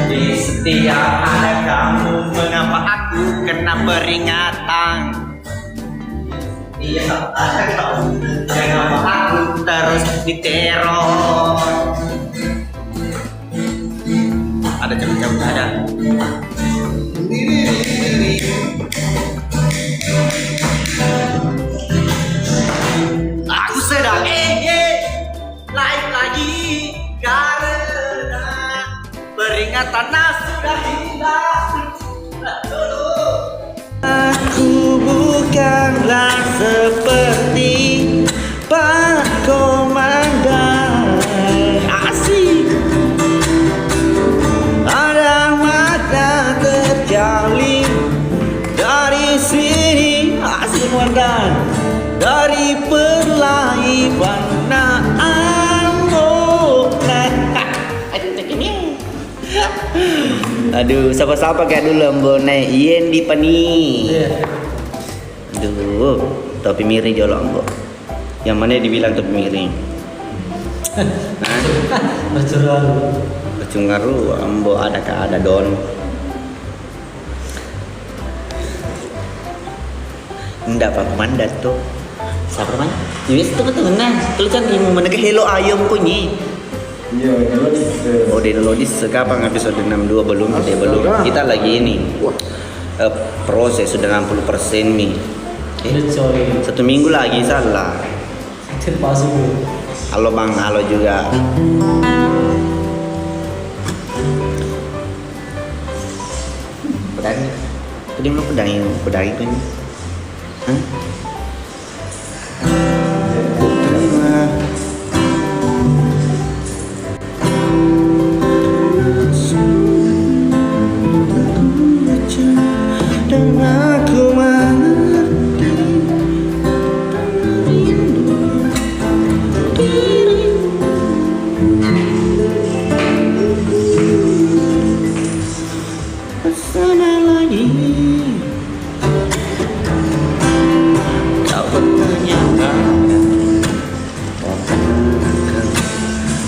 Di setiap ada kamu, mengapa aku kena peringatan? Iya, ada kamu, mengapa aku terus diteror? Ada cabut-cabut ada. Aku sedang live lagi karena peringatan sudah hilang. Aku bukanlah seperti Pak Komandan. Asik. Ada makna terjalin dari sini, asik Komandan. Dari perlaiban Aduh, siapa-siapa kayak dulu ambo naik yen di pani. Aduh, topi miring jolo ambo. Yang mana dibilang topi miring? Bercungaru ambo ada don. Enggak apa mandat tuh. Siapa man? Yes tuh nah. Kalau kan mau menegak hello ayam kunyi. Iya, Oh, di Lodis kapan episode 62 belum? Belum. Kita lagi ini. Proses sudah 60% nih. Satu minggu lagi salah. Halo Bang, halo juga. Pedang. Tadi belum pedang itu nih. Hah? Dan aku mengerti bersama lagi. Kau menyangka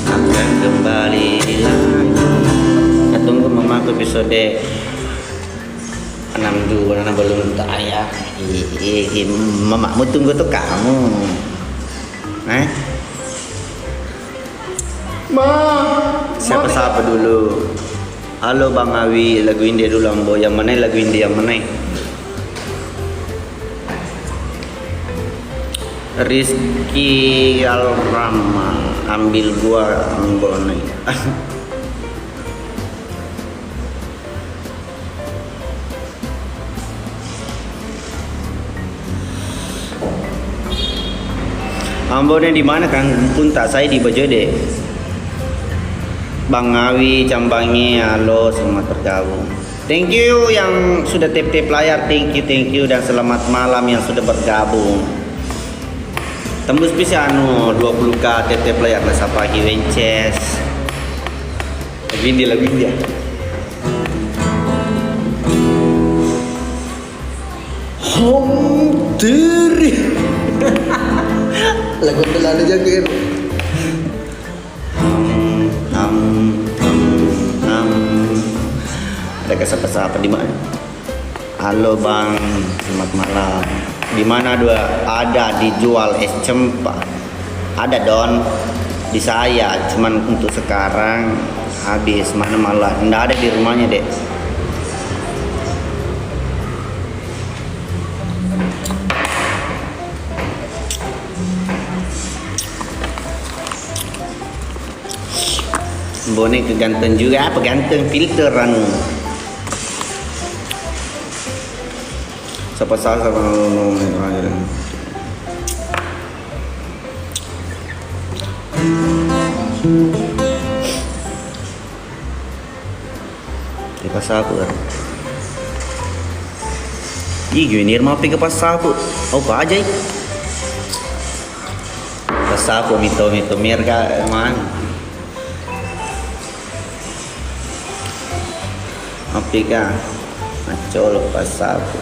akan kembali lagi. Tunggu mamaku episode 62 belum tayang. Mamamu tunggu tuh kamu. Siapa dulu? Halo Bang Awi, lagu India dulu Ambo. Yang mana lagu India yang mana? Rizky Alrama, ambil gua Ambo nih. Ambonnya di mana Kang? Punta saya di Bojode. Bang Awi, Cambangi, halo, selamat bergabung. Thank you yang sudah tap-tap layar, thank you dan selamat malam yang sudah bergabung. Tembus bisa 20k tap-tap layar masa pagi Wences. Lagu India. Home diri. Lagu pelana jakir. Ada siapa di mana? Halo Bang, selamat malam. Di mana ada dijual es cempa? Ada Don di saya, cuman untuk sekarang habis. Mana malah nggak ada di rumahnya dek. Bonek keganteng juga, apa ganteng filter anu. Siapa salah di pasapu kan? Ih, gini mau pergi ke pasapu. Oh, apa aja? Pasapu mito mereka man. Apika macol pasapu.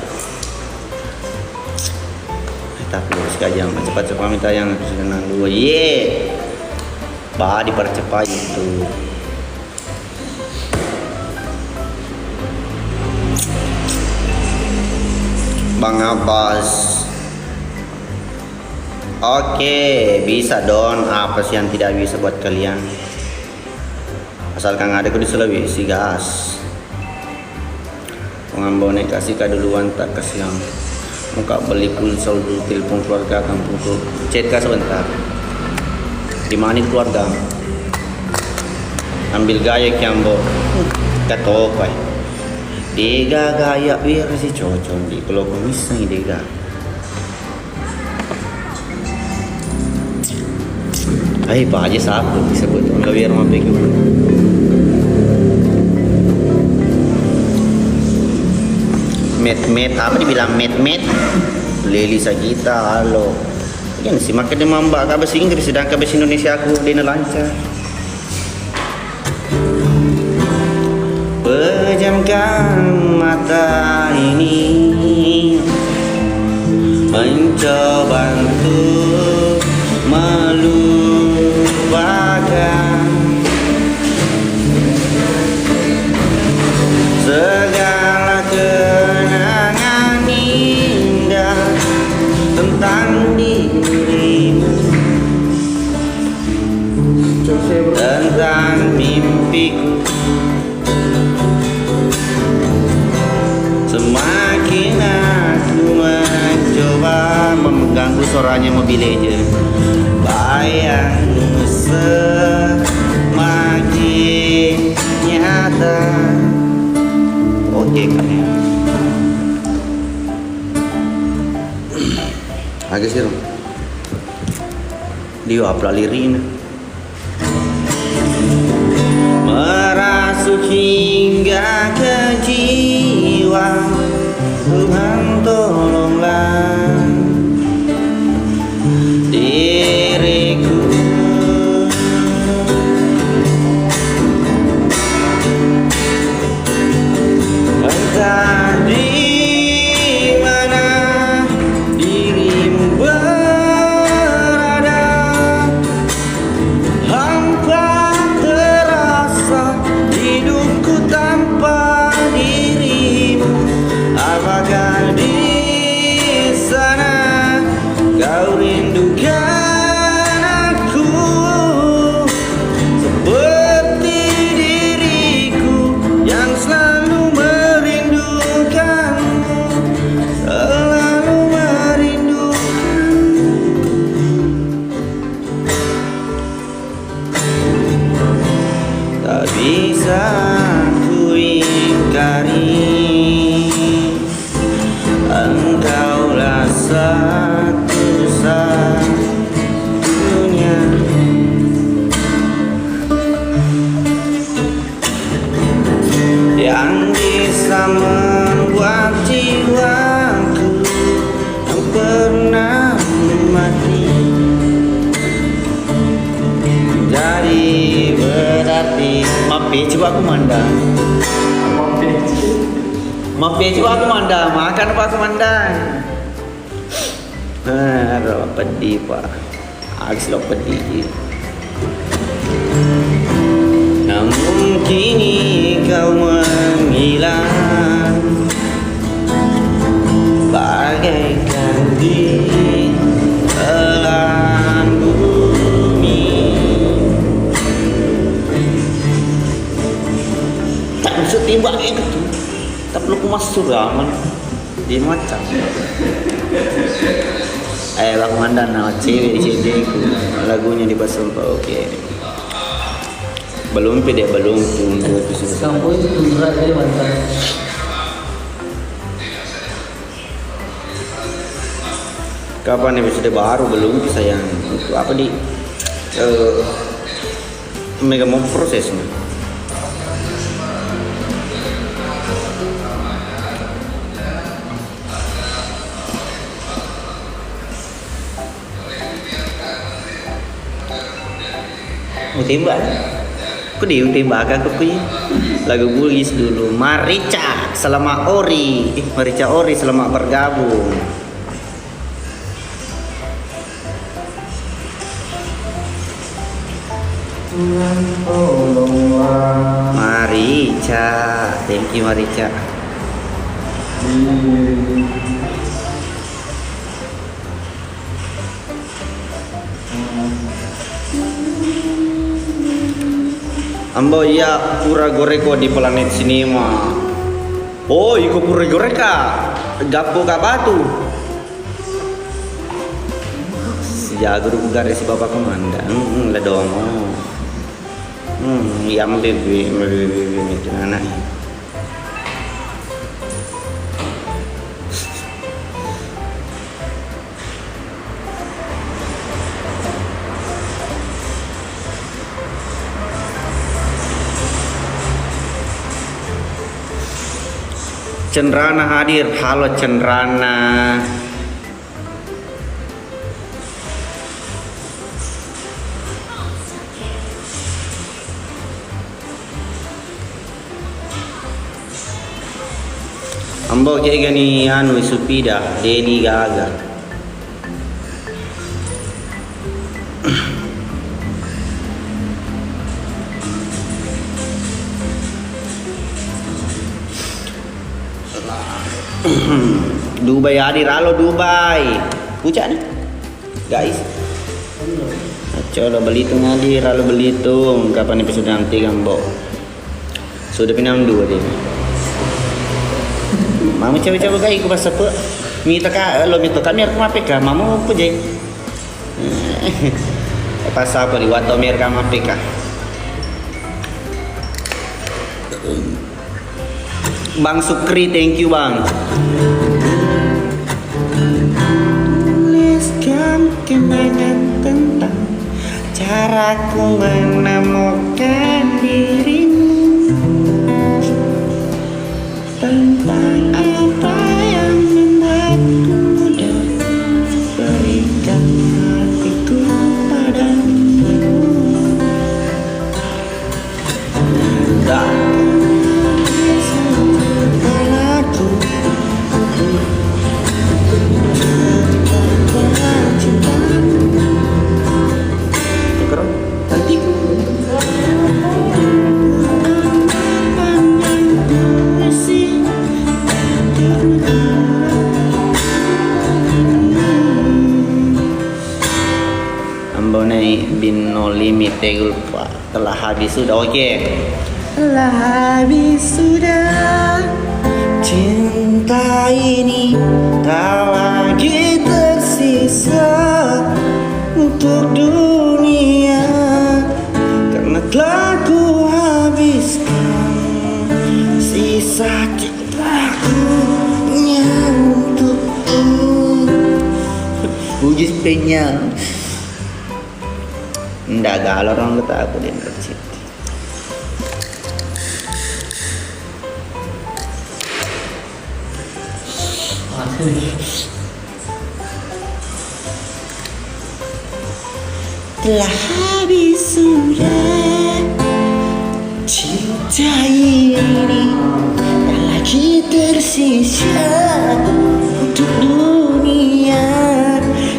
Tapi sekalian cepat-cepat minta yang senang dua. Bah dipercepat itu. Bang Abbas. Oke, bisa Don. Apa sih yang tidak bisa buat kalian? Asalkan ada di Sulawesi, gas. Pengambone kasih duluan tak kasih yang muka beli pulsa dulu, telepon keluarga kampung tuh. Chat kah sebentar. Di mana keluarga? Ambil gaya kiambo. Katopai. Dega gaya biar si cocok di kalau kumis nih dega. Pak aja sapu disebut nggak biar mau pergi. Met apa dibilang met Leli Sagita, halo. Kan si makan dia mambak ke bahasa Inggris sedangkan bahasa Indonesia aku dia lancar. Pejamkan mata ini, mencoba untuk melupakan segala kenangan indah tentang dirimu, tentang mimpiku. Semakin aku mencoba mengganggu suaranya mobil aja, bayangmu semakin nyata. Oke kan ya. Agak sih dia apa lirin merasuk hingga ke jiwa. Tuhan tolonglah diriku. Entah di mana dirimu berada, hampa terasa hidupku tanpa dirimu. bisa ku ingkari, engkaulah satu-satunya yang bisa membuat jiwaku yang pernah mati jadi berarti. Maaf ya, coba aku mandang. Maaf ya, coba aku mandang. Makan apa aku mandang? Aduh, pedih pak. Agak lo pedih. Namun kini kau menghilang bagaikan di telan bumi. Tak bisa timbang itu tuh. Tak perlu kumas suraman. Dia macam. Bang Mandan nama cewek di CD ku. Lagunya di bahasa oke. Belum pede belum tunggu itu sudah. Kamu itu berat ya mantan. Kapan episode baru belum sayang. Untuk apa di mega mau prosesnya. Mau tembak? Aku tembak aku punya lagu Bugis dulu. Marica selama Ori, Marica Ori selama bergabung. Marica, thank you Marica. Ambo ya pura goreko di planet sinema. Oh, iko pura goreka. Gapo ka batu. Ya guru garis si bapak komandan. Lah dong. Yang bebe itu anak. Cendrana hadir. Halo Cendrana. Ambo kayak gini anu Supida Denny Gaga. Dubai hadir, halo Dubai. Pucak nih, guys. Coba Belitung hadir, halo Belitung. Kapan episode nanti Gambo? Sudah pinam 2 deh. Mamu coba-coba guys, aku bahasa apa? Minta kak, lo minta kami aku mape kah? Mamu apa jeng? Pas apa di Watomir kah mape kah? Bang Sukri, thank you bang. Tuliskan kenangan tentang caraku menemukan dirimu, tentang apa yang membuatku mudah berikan hatiku padamu. Dan bin no limit tegul pak telah habis sudah oke. Telah habis sudah cinta ini tak lagi tersisa untuk dunia karena telah ku habis sakit lagunya untukmu. Puji spenya. Nggak galau orang kata aku dia kecil. Telah habis sudah cinta ini, tak lagi tersisa untuk dunia,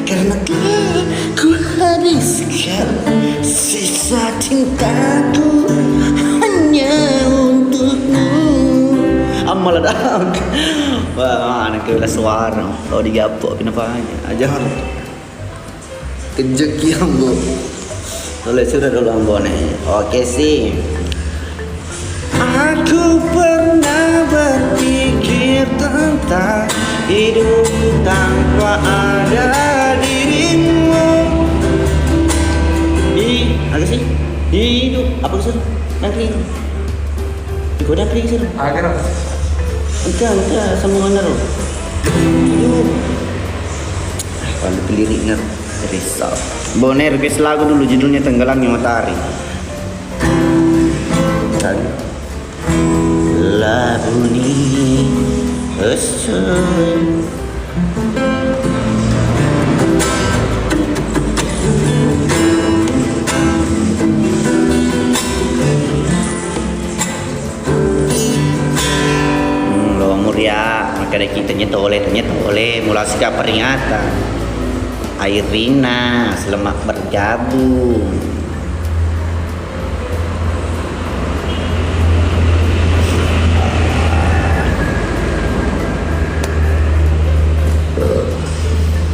karena telah ku habiskan sisa cintaku hanya untukmu. Amal dah. Wah, anak kena suara. Kalau digapok kenapanya? Ajar. Kejek yang bu. Boleh sudah dulu ambone. Oke sih. Aku pernah berpikir tentang hidup tanpa ada dirimu. Apa sih? Hidup apa sih? Nanti. Kau dah pergi sih. Agar apa? Enggak, sambungan naro. Hidup. Kalau peliriknya risau. Boner guys, lagu dulu judulnya Tenggelamnya Matahari. Lagu ini ya, maka kita nyetole mulai sikap peringatan. Airina selamat bergabung.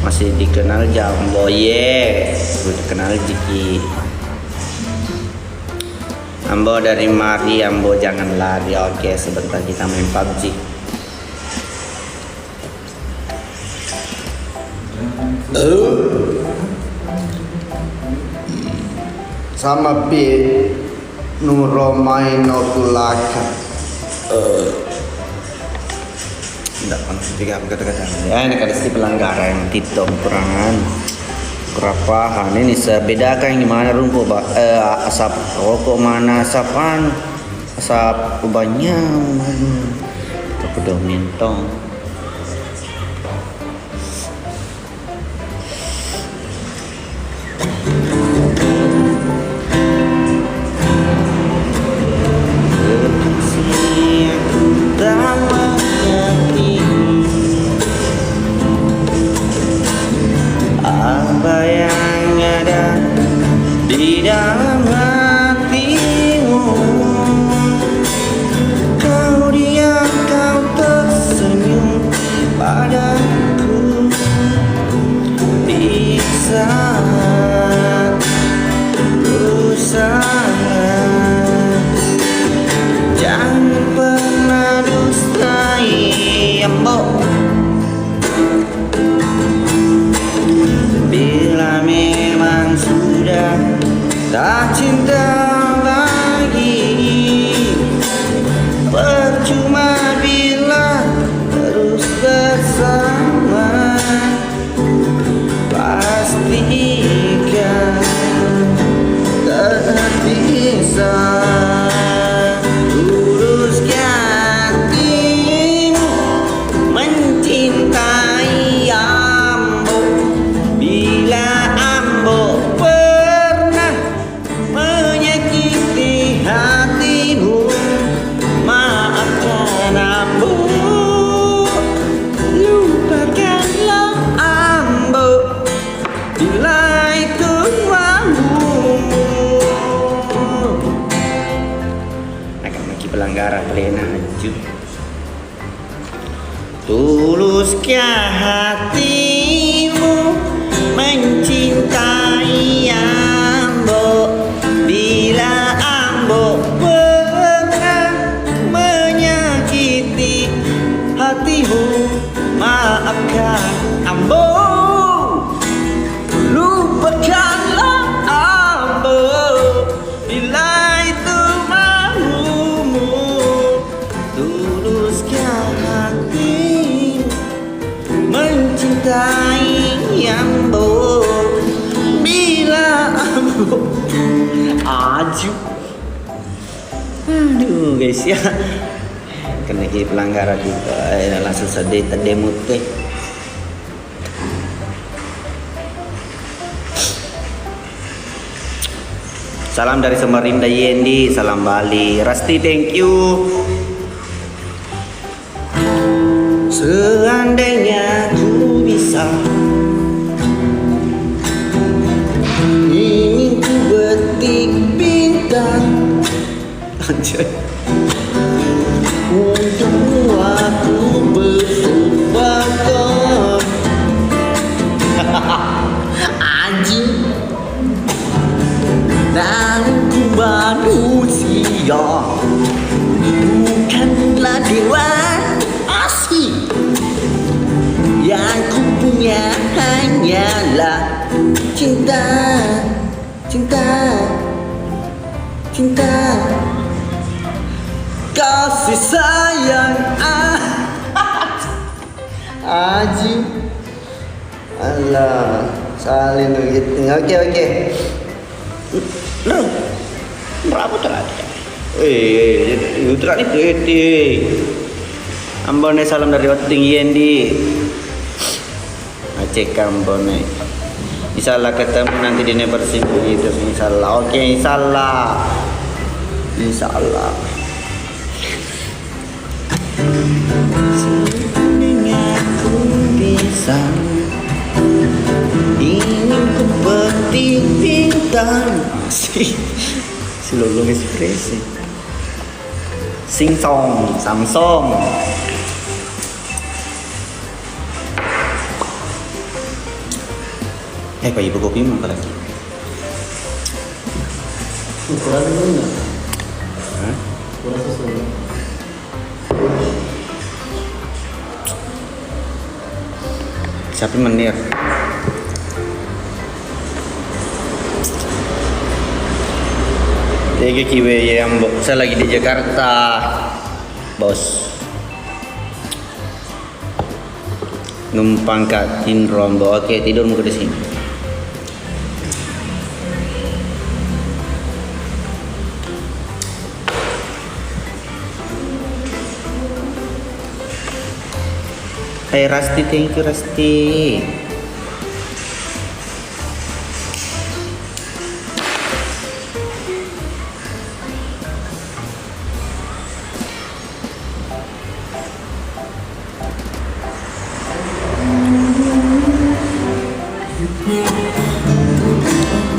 Masih dikenal Jambo ye, gue dikenal Jiki. Ambo dari Mari, Ambo jangan lari. Oke, sebentar kita main PUBG. Sama B Nuromaino Kulaka. Tidak pantas juga kata-kata. Ya ini kada sih pelanggaran Tito kurangan kerapahan ini sebedakan yang gimana rumput asap rokok mana asapan asap ubahnya aku udah mentong. Apa yang ada di dalam hatimu? Kau diam, kau tersenyum padaku di saat berusaha. Jangan pernah dustai Ambo. Bila memang sudah tak cinta lagi, percuma bila terus bersama. Pastikan terpisah. Luruskan hatimu mencintai Ambo. Bila Ambo pernah menyakiti hatimu, maafkan Ambo. Lupakanlah Ambo bila itu maumu. Akan maki pelanggaran plena haju. Tuluskah hatimu mencintai Ambo? Bila Ambo pernah menyakiti hatimu, maafkan Ambo. Lupakanlah Ambo bila itu maumu. Dulu Aju. Aduh guys ya. Kena ke pelanggaran juga. Langsung sedih terdemut deh. Salam dari Samarinda Yendi, salam Bali. Rasti, thank you. Seandainya ku bisa, ingin ku betik bintang, anjay, untuk aku bersepakat. Anjing. Dan ku manusia, bukanlah dewa asli. Yang ku punya hanyalah cinta, cinta, cinta, kasih sayang. Aji, Allah, salin gitu. Oke. Loh, berapa terakhir? Terakhir itu Ambone salam dari Wating Yendi. Aceh Ambone. Insyaallah ketemu nanti di Never Simple itu. Insyaallah. Oke, insyaallah. Insyaallah. Seandainya aku bisa, ingin ku petik bintang. Si Lulung ekspresi. Sing song, Samsung. Pak ibu kopi mau apa lagi? Kurang dulu nggak? Hah? Kurang susu. Siapa menir? Jadi kiwe yang saya lagi di Jakarta, bos. Numpang katin rombo. Oke, tidur mau di sini. Hey Rasti, thank you Rasti.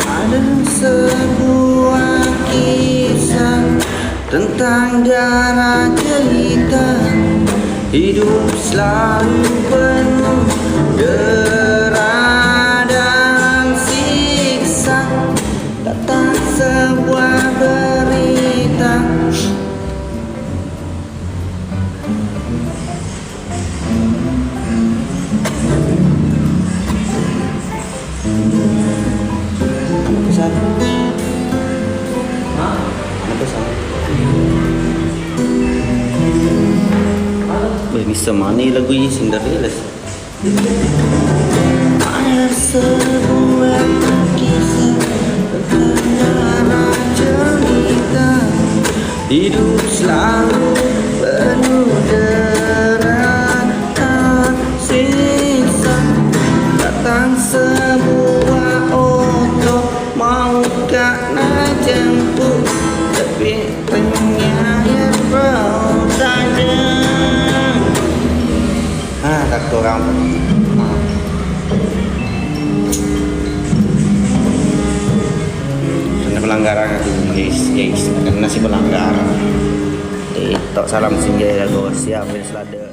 Ada sebuah kisah tentang darah cerita. Hidup selalu penuh dera dan siksa. Datang sebuah berita, apa pesan? Hah? Apa pesan? Bisa mana lagu ini Cinderella sih? Ada sebuah kisah tentang cerita. Hidup selalu penuh dera dan siksa. Datang sebuah oto mau nak jemput, tapi ternyata bau saja. Tak kurang. Karena pelanggaran itu guys, karena si pelanggaran. Tok salam singgah ya, siap selada.